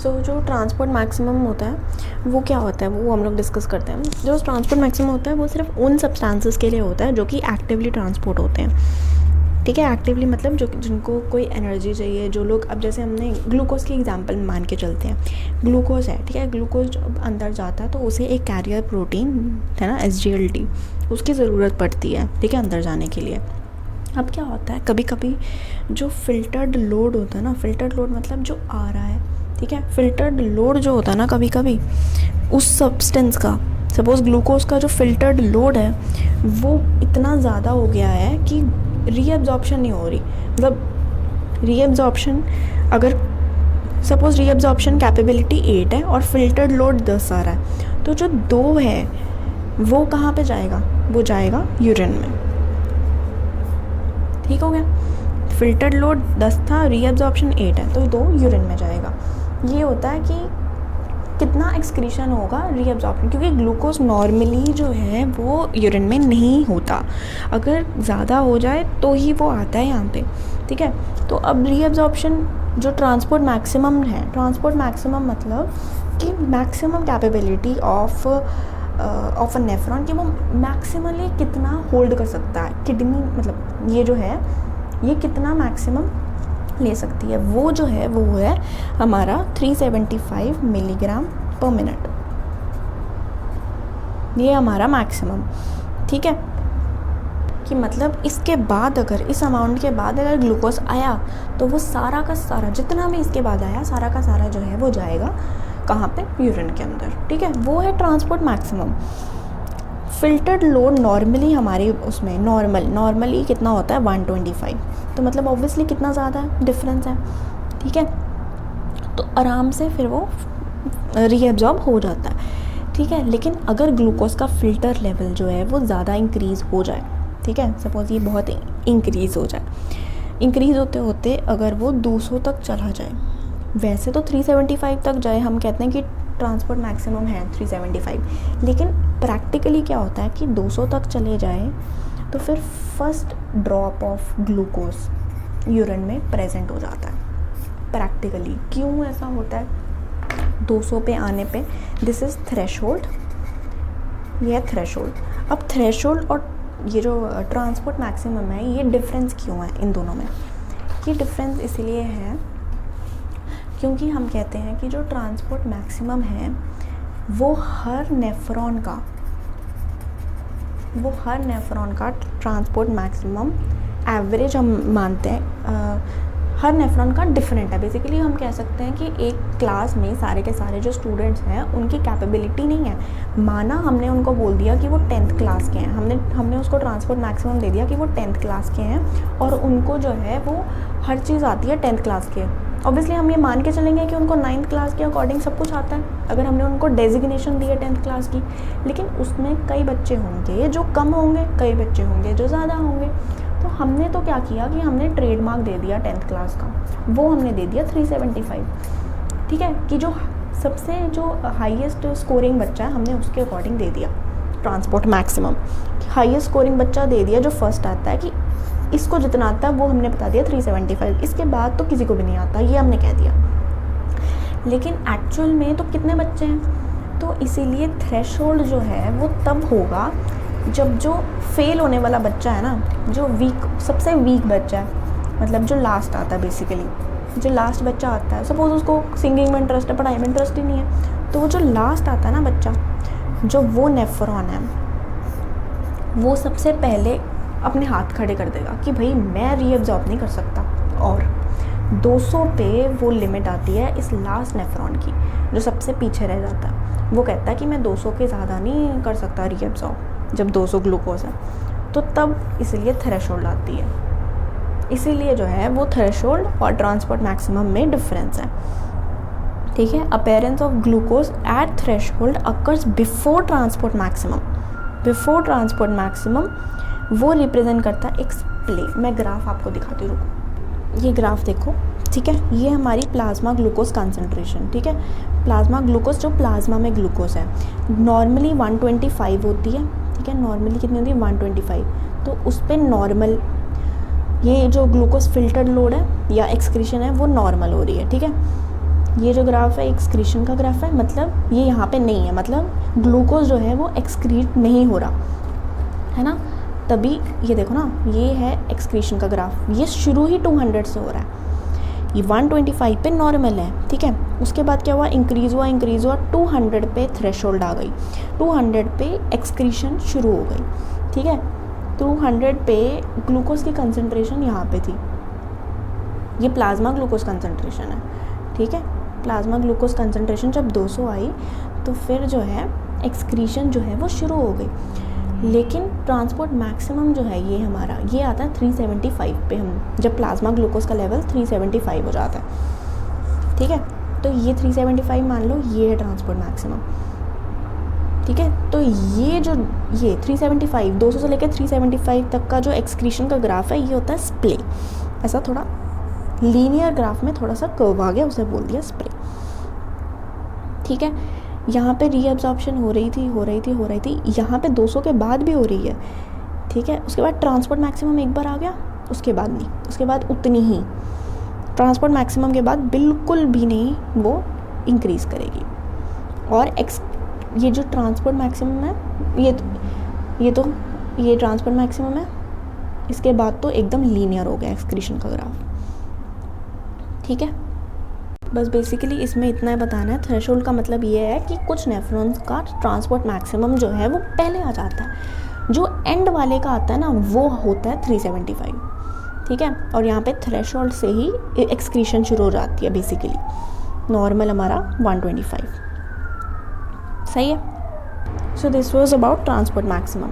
सो जो transport maximum होता है वो क्या होता है, वो हम लोग डिस्कस करते हैं। जो ट्रांसपोर्ट मैक्सिमम होता है वो सिर्फ उन सब्सटेंसेस के लिए होता है जो कि एक्टिवली ट्रांसपोर्ट होते हैं। ठीक है, एक्टिवली मतलब जो जिनको कोई एनर्जी चाहिए, जो लोग, अब जैसे हमने ग्लूकोज की एग्जांपल मान के चलते हैं। ग्लूकोज है, ठीक है, ग्लूकोज जब अंदर जाता है तो उसे एक कैरियर प्रोटीन है ना, SGLT, उसकी ज़रूरत पड़ती है, ठीक है, अंदर जाने के लिए। अब क्या होता है, कभी कभी जो फिल्टर्ड लोड होता है ना, फिल्टर्ड लोड मतलब जो आ रहा है, ठीक है, फिल्टर्ड लोड जो होता है ना, कभी कभी उस सब्सटेंस का, सपोज ग्लूकोज का जो फिल्टर्ड लोड है वो इतना ज़्यादा हो गया है कि रीअब्जॉर्प्शन नहीं हो रही। मतलब रीअब्जॉर्प्शन, अगर सपोज रीअब्जॉर्प्शन कैपेबिलिटी 8 है और फिल्टर्ड लोड 10 आ रहा है, तो जो 2 है वो कहाँ पे जाएगा, वो जाएगा यूरिन में। ठीक हो गया, फिल्टर्ड लोड 10 था, रीअब्जॉर्प्शन 8 है, तो 2 यूरिन में जाएगा। ये होता है कि कितना एक्सक्रीशन होगा रीअब्जॉर्प्शन, क्योंकि ग्लूकोज नॉर्मली जो है वो यूरिन में नहीं होता, अगर ज़्यादा हो जाए तो ही वो आता है यहाँ पे। ठीक है, तो अब रीअब्जॉर्प्शन जो ट्रांसपोर्ट मैक्सिमम है, ट्रांसपोर्ट मैक्सिमम मतलब कि maximum capability of a nephron, कि वो मैक्सिमली कितना होल्ड कर सकता है किडनी, मतलब ये जो है ये कितना मैक्सिमम ले सकती है, वो जो है वो है हमारा 375 मिलीग्राम पर मिनट, ये हमारा मैक्सिमम। ठीक है, कि मतलब इसके बाद, अगर इस अमाउंट के बाद अगर ग्लूकोज आया तो वो सारा का सारा, जितना भी इसके बाद आया सारा का सारा जो है वो जाएगा कहाँ पे, यूरिन के अंदर। ठीक है, वो है transport maximum. Filtered load normally हमारे उसमें नॉर्मली कितना होता है 125, तो मतलब ऑब्वियसली कितना ज़्यादा है, डिफरेंस है। ठीक है, तो आराम से फिर वो रीअब्जॉर्ब हो जाता है। ठीक है, लेकिन अगर ग्लूकोज का फिल्टर लेवल जो है वो ज़्यादा इंक्रीज़ हो जाए, ठीक है, सपोज ये बहुत इंक्रीज़ हो जाए, इंक्रीज़ होते होते अगर वो 200 तक चला जाए, वैसे तो 375 तक जाए, हम कहते हैं कि ट्रांसपोर्ट मैक्सिमम है 375, लेकिन प्रैक्टिकली क्या होता है कि 200 तक चले जाए तो फिर first drop of glucose urine में प्रेजेंट हो जाता है प्रैक्टिकली। क्यों ऐसा होता है 200 पे आने पे, दिस इज़ थ्रेशोल्ड, ये है थ्रेशोल्ड। अब थ्रेशोल्ड और ये जो ट्रांसपोर्ट मैक्सिमम है, ये डिफरेंस क्यों है इन दोनों में? ये डिफरेंस इसलिए है क्योंकि हम कहते हैं कि जो ट्रांसपोर्ट मैक्सिमम है वो हर नेफ्रॉन का ट्रांसपोर्ट मैक्सिमम एवरेज हम मानते हैं, हर नेफ्रॉन का डिफरेंट है। बेसिकली हम कह सकते हैं कि एक क्लास में सारे के सारे जो स्टूडेंट्स हैं उनकी कैपेबिलिटी नहीं है, माना हमने उनको बोल दिया कि वो 10th क्लास के हैं, हमने उसको ट्रांसपोर्ट मैक्सिमम दे दिया कि वो 10th क्लास के हैं और उनको जो है वो हर चीज़ आती है 10th क्लास के। ऑब्वियसली हम ये मान के चलेंगे कि उनको 9th क्लास के अकॉर्डिंग सब कुछ आता है, अगर हमने उनको डेजिग्नेशन दी है 10th क्लास की। लेकिन उसमें कई बच्चे होंगे जो कम होंगे, कई बच्चे होंगे जो ज़्यादा होंगे। तो हमने तो क्या किया कि हमने ट्रेडमार्क दे दिया 10th क्लास का, वो हमने दे दिया 375। ठीक है, कि जो सबसे जो हाईएस्ट स्कोरिंग बच्चा है हमने उसके अकॉर्डिंग दे दिया ट्रांसपोर्ट मैक्सिमम। हाईएस्ट स्कोरिंग बच्चा दे दिया जो फर्स्ट आता है, कि इसको जितना आता है वो हमने बता दिया 375, इसके बाद तो किसी को भी नहीं आता, ये हमने कह दिया। लेकिन एक्चुअल में तो कितने बच्चे हैं, तो इसीलिए थ्रेशोल्ड जो है वो तब होगा जब जो फेल होने वाला बच्चा है ना, जो सबसे वीक बच्चा है, मतलब जो लास्ट आता है, बेसिकली जो लास्ट बच्चा आता है, सपोज उसको सिंगिंग में इंटरेस्ट है, पढ़ाई में इंटरेस्ट ही नहीं है, तो वो जो लास्ट आता है ना बच्चा, जो वो नेफ्रॉन है, वो सबसे पहले अपने हाथ खड़े कर देगा कि भाई मैं रीअब्जॉर्ब नहीं कर सकता, और 200 पे वो लिमिट आती है इस लास्ट नेफ्रॉन की, जो सबसे पीछे रह जाता है। वो कहता है कि मैं 200 के ज़्यादा नहीं कर सकता रीअब्जॉर्ब, जब 200 ग्लूकोज है, तो तब इसलिए थ्रेशोल्ड आती है। इसीलिए जो है वो थ्रेशोल्ड और ट्रांसपोर्ट मैक्सिमम में डिफरेंस है। ठीक है, appearance of glucose at threshold occurs before transport maximum. Before transport maximum वो रिप्रेजेंट करता है एक प्ले। मैं ग्राफ आपको दिखाती हूँ, रुको, ये ग्राफ देखो। ठीक है, ये हमारी प्लाज्मा ग्लूकोज कंसंट्रेशन। ठीक है, प्लाज्मा ग्लूकोज जो प्लाज्मा में ग्लूकोज है नॉर्मली 125 होती है। ठीक है, नॉर्मली कितनी होती है 125, तो उस पर नॉर्मल ये जो ग्लूकोज फिल्टर्ड लोड है या एक्सक्रीशन है वो नॉर्मल हो रही है। ठीक है, ये जो ग्राफ है एक्सक्रीशन का ग्राफ है, मतलब ये यहाँ पे नहीं है, मतलब ग्लूकोज जो है वो एक्सक्रीट नहीं हो रहा है ना। तभी ये देखो ना, ये है एक्सक्रीशन का ग्राफ, ये शुरू ही 200 से हो रहा है, ये 125 पे नॉर्मल है, ठीक है। उसके बाद क्या हुआ, इंक्रीज़ हुआ 200 पे थ्रेशोल्ड आ गई, 200 पे एक्सक्रीशन शुरू हो गई, ठीक है। 200 पे ग्लूकोज की कंसंट्रेशन यहाँ पे थी, ये प्लाज्मा ग्लूकोज कंसंट्रेशन है, ठीक है। प्लाज्मा ग्लूकोज कंसंट्रेशन जब 200 आई तो फिर जो है एक्सक्रीशन जो है वो शुरू हो गई, लेकिन ट्रांसपोर्ट मैक्सिमम जो है ये हमारा ये आता है 375 पे, हम जब प्लाज्मा ग्लूकोज का लेवल 375 हो जाता है, ठीक है। तो ये 375 मान लो ये है ट्रांसपोर्ट मैक्सिमम, ठीक है। तो ये 375 200 से लेकर 375 तक का जो एक्सक्रीशन का ग्राफ है ये होता है स्प्ले, ऐसा थोड़ा लीनियर ग्राफ में थोड़ा सा कर्व आ गया, उसे बोल दिया स्प्ले, ठीक है। यहाँ पे रीअब्जॉर्प्शन हो रही थी, यहाँ पे 200 के बाद भी हो रही है, ठीक है। उसके बाद ट्रांसपोर्ट मैक्सिमम एक बार आ गया, उसके बाद नहीं, उसके बाद उतनी ही, ट्रांसपोर्ट मैक्सिमम के बाद बिल्कुल भी नहीं वो इंक्रीज़ करेगी। और ये जो ट्रांसपोर्ट मैक्सिमम है ये ट्रांसपोर्ट मैक्सिमम है, इसके बाद तो एकदम लीनियर हो गया एक्सक्रीशन का ग्राफ, ठीक है। बस बेसिकली इसमें इतना ही बताना है। थ्रेशोल्ड का मतलब ये है कि कुछ नेफ्रॉन्स का ट्रांसपोर्ट मैक्सिमम जो है वो पहले आ जाता है, जो एंड वाले का आता है ना वो होता है 375, ठीक है। और यहाँ पे थ्रेशोल्ड से ही एक्सक्रीशन शुरू हो जाती है, बेसिकली नॉर्मल हमारा 125, सही है। So this was about transport maximum.